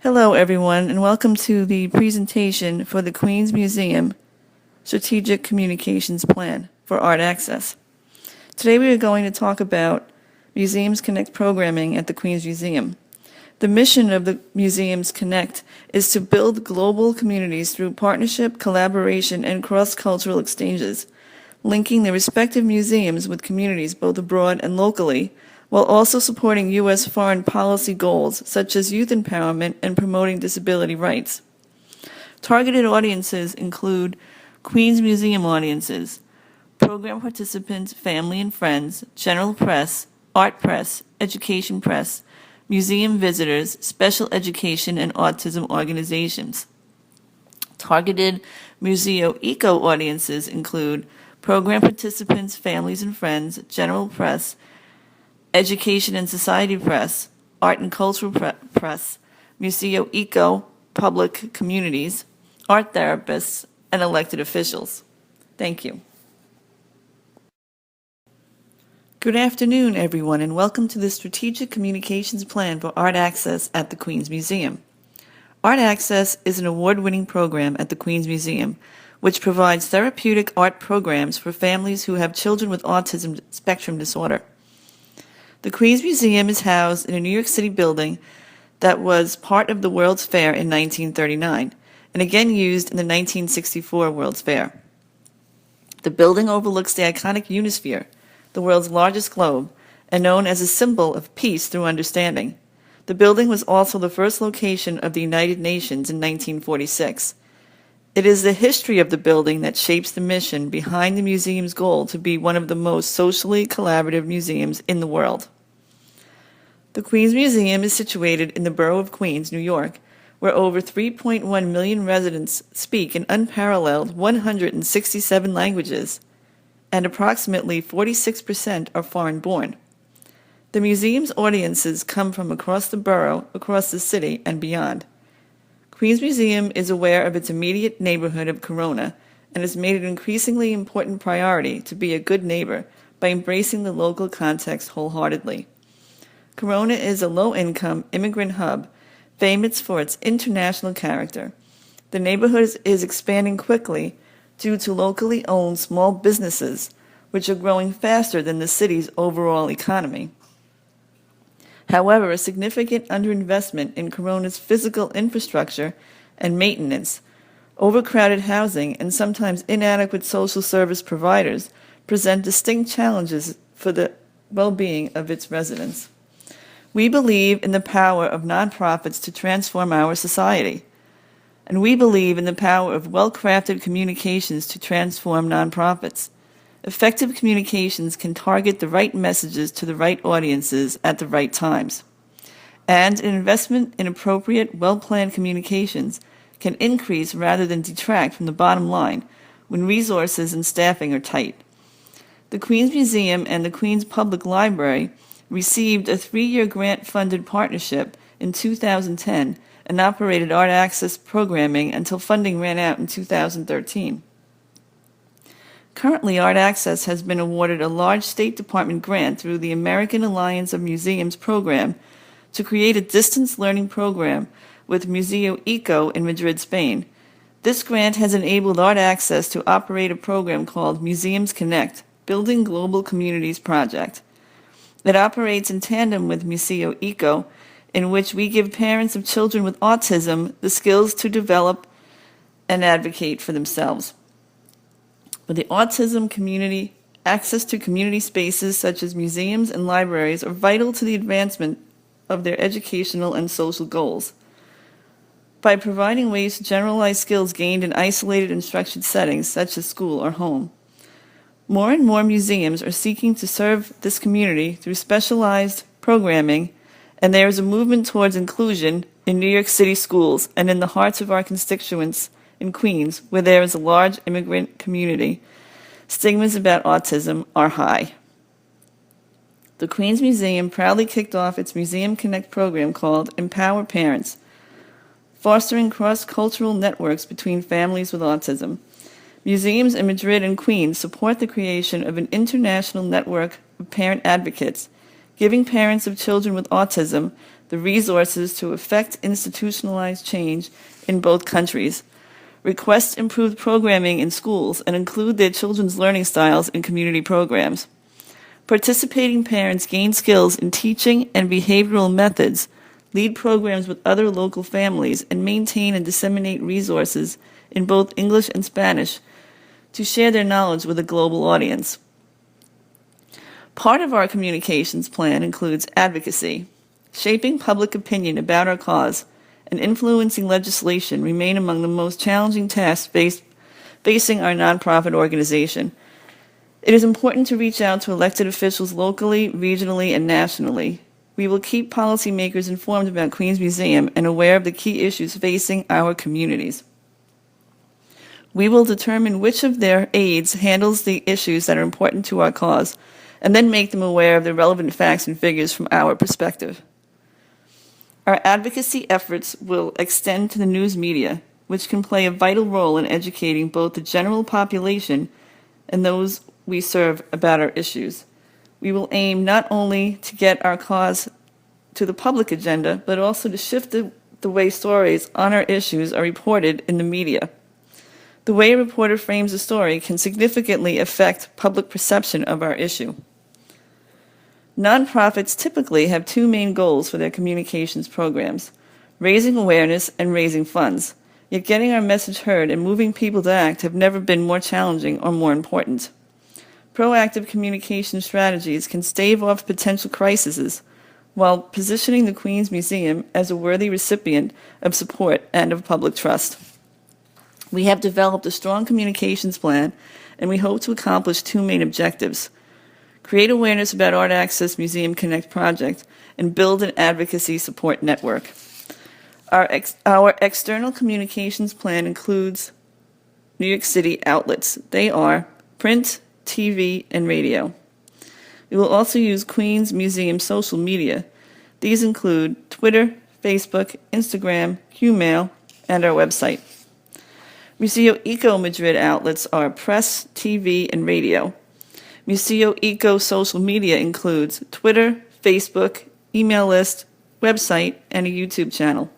Hello, everyone, and welcome to the presentation for the Queens Museum Strategic Communications Plan for Art Access. Today we are going to talk about Museums Connect programming at the Queens Museum. The mission of the Museums Connect is to build global communities through partnership, collaboration, and cross-cultural exchanges, linking the respective museums with communities both abroad and locally, while also supporting U.S. foreign policy goals such as youth empowerment and promoting disability rights. Targeted audiences include Queens Museum audiences, program participants, family and friends, general press, art press, education press, museum visitors, special education, and autism organizations. Targeted Museo Eco audiences include program participants, families and friends, general press, education and society press, art and cultural press, Museo Eco, public communities, art therapists, and elected officials. Thank you. Good afternoon, everyone, and welcome to the Strategic Communications Plan for Art Access at the Queens Museum. Art Access is an award-winning program at the Queens Museum, which provides therapeutic art programs for families who have children with autism spectrum disorder. The Queens Museum is housed in a New York City building that was part of the World's Fair in 1939, and again used in the 1964 World's Fair. The building overlooks the iconic Unisphere, the world's largest globe, and known as a symbol of peace through understanding. The building was also the first location of the United Nations in 1946. It is the history of the building that shapes the mission behind the museum's goal to be one of the most socially collaborative museums in the world. The Queens Museum is situated in the borough of Queens, New York, where over 3.1 million residents speak an unparalleled 167 languages, and approximately 46% are foreign-born. The museum's audiences come from across the borough, across the city, and beyond. Queens Museum is aware of its immediate neighborhood of Corona and has made it an increasingly important priority to be a good neighbor by embracing the local context wholeheartedly. Corona is a low-income immigrant hub famous for its international character. The neighborhood is expanding quickly due to locally owned small businesses, which are growing faster than the city's overall economy. However, a significant underinvestment in Corona's physical infrastructure and maintenance, overcrowded housing, and sometimes inadequate social service providers present distinct challenges for the well-being of its residents. We believe in the power of nonprofits to transform our society, and we believe in the power of well-crafted communications to transform nonprofits. Effective communications can target the right messages to the right audiences at the right times. And an investment in appropriate, well-planned communications can increase rather than detract from the bottom line when resources and staffing are tight. The Queens Museum and the Queens Public Library received a 3-year grant-funded partnership in 2010 and operated Art Access programming until funding ran out in 2013. Currently, Art Access has been awarded a large State Department grant through the American Alliance of Museums program to create a distance learning program with Museo Eco in Madrid, Spain. This grant has enabled Art Access to operate a program called Museums Connect, Building Global Communities Project. It operates in tandem with Museo Eco, in which we give parents of children with autism the skills to develop and advocate for themselves. For the autism community, access to community spaces such as museums and libraries are vital to the advancement of their educational and social goals. By providing ways to generalize skills gained in isolated instruction settings such as school or home, more and more museums are seeking to serve this community through specialized programming, and there is a movement towards inclusion in New York City schools and in the hearts of our constituents in Queens, where there is a large immigrant community. Stigmas about autism are high. The Queens Museum proudly kicked off its Museum Connect program called Empower Parents, fostering cross-cultural networks between families with autism. Museums in Madrid and Queens support the creation of an international network of parent advocates, giving parents of children with autism the resources to effect institutionalized change in both countries, request improved programming in schools and include their children's learning styles in community programs. Participating parents gain skills in teaching and behavioral methods, lead programs with other local families, and maintain and disseminate resources in both English and Spanish to share their knowledge with a global audience. Part of our communications plan includes advocacy. Shaping public opinion about our cause and influencing legislation remain among the most challenging tasks facing our nonprofit organization. It is important to reach out to elected officials locally, regionally, and nationally. We will keep policymakers informed about Queens Museum and aware of the key issues facing our communities. We will determine which of their aides handles the issues that are important to our cause, and then make them aware of the relevant facts and figures from our perspective. Our advocacy efforts will extend to the news media, which can play a vital role in educating both the general population and those we serve about our issues. We will aim not only to get our cause to the public agenda, but also to shift the way stories on our issues are reported in the media. The way a reporter frames a story can significantly affect public perception of our issue. Nonprofits typically have two main goals for their communications programs: raising awareness and raising funds. Yet getting our message heard and moving people to act have never been more challenging or more important. Proactive communication strategies can stave off potential crises while positioning the Queens Museum as a worthy recipient of support and of public trust. We have developed a strong communications plan, and we hope to accomplish two main objectives: create awareness about Art Access Museum Connect project, and build an advocacy support network. Our external communications plan includes New York City outlets. They are print, TV, and radio. We will also use Queens Museum social media. These include Twitter, Facebook, Instagram, Qmail, and our website. Museo Eco Madrid outlets are press, TV, and radio. Museo Eco social media includes Twitter, Facebook, email list, website, and a YouTube channel.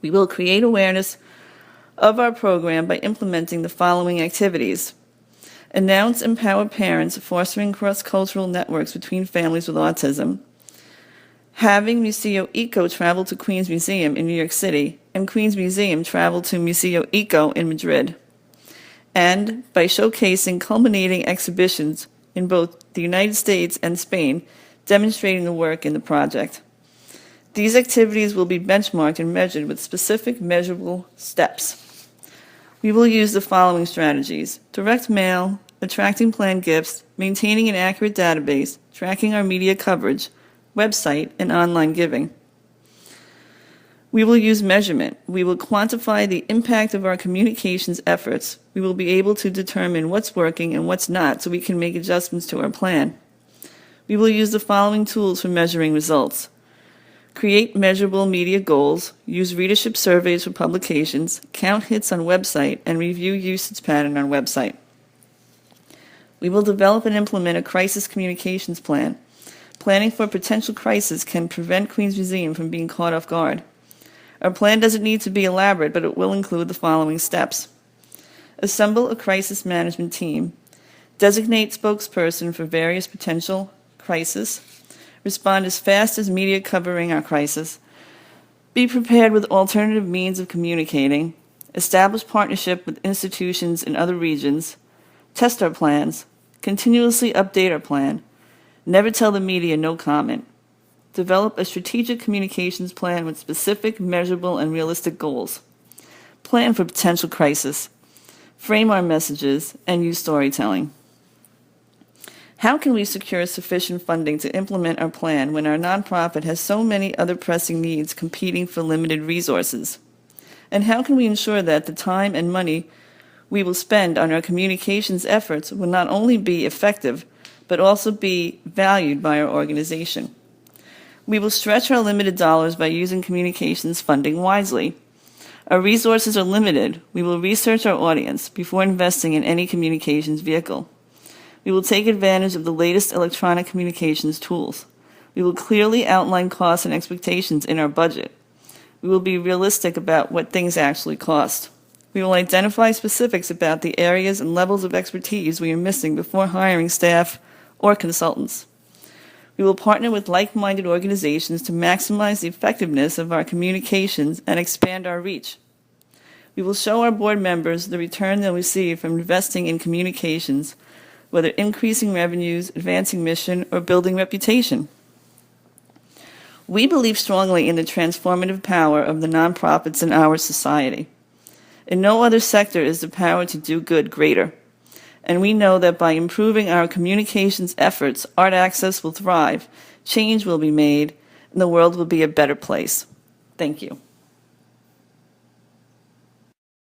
We will create awareness of our program by implementing the following activities: announce empower parents, fostering cross-cultural networks between families with autism; having Museo Eco travel to Queens Museum in New York City and Queens Museum travel to Museo Eco in Madrid; and by showcasing culminating exhibitions in both the United States and Spain, demonstrating the work in the project. These activities will be benchmarked and measured with specific measurable steps. We will use the following strategies: direct mail, attracting planned gifts, maintaining an accurate database, tracking our media coverage, website, and online giving. We will use measurement. We will quantify the impact of our communications efforts. We will be able to determine what's working and what's not so we can make adjustments to our plan. We will use the following tools for measuring results: create measurable media goals, use readership surveys for publications, count hits on website, and review usage pattern on website. We will develop and implement a crisis communications plan. Planning for a potential crisis can prevent Queens Museum from being caught off guard. Our plan doesn't need to be elaborate, but it will include the following steps: assemble a crisis management team, designate spokesperson for various potential crises, respond as fast as media covering our crisis, be prepared with alternative means of communicating, establish partnership with institutions in other regions, test our plans, continuously update our plan, never tell the media no comment, develop a strategic communications plan with specific, measurable, and realistic goals, plan for potential crisis, frame our messages, and use storytelling. How can we secure sufficient funding to implement our plan when our nonprofit has so many other pressing needs competing for limited resources? And how can we ensure that the time and money we will spend on our communications efforts will not only be effective, but also be valued by our organization? We will stretch our limited dollars by using communications funding wisely. Our resources are limited. We will research our audience before investing in any communications vehicle. We will take advantage of the latest electronic communications tools. We will clearly outline costs and expectations in our budget. We will be realistic about what things actually cost. We will identify specifics about the areas and levels of expertise we are missing before hiring staff or consultants. We will partner with like-minded organizations to maximize the effectiveness of our communications and expand our reach. We will show our board members the return they'll receive from investing in communications, whether increasing revenues, advancing mission, or building reputation. We believe strongly in the transformative power of the nonprofits in our society. In no other sector is the power to do good greater. And we know that by improving our communications efforts, Art Access will thrive, change will be made, and the world will be a better place. Thank you.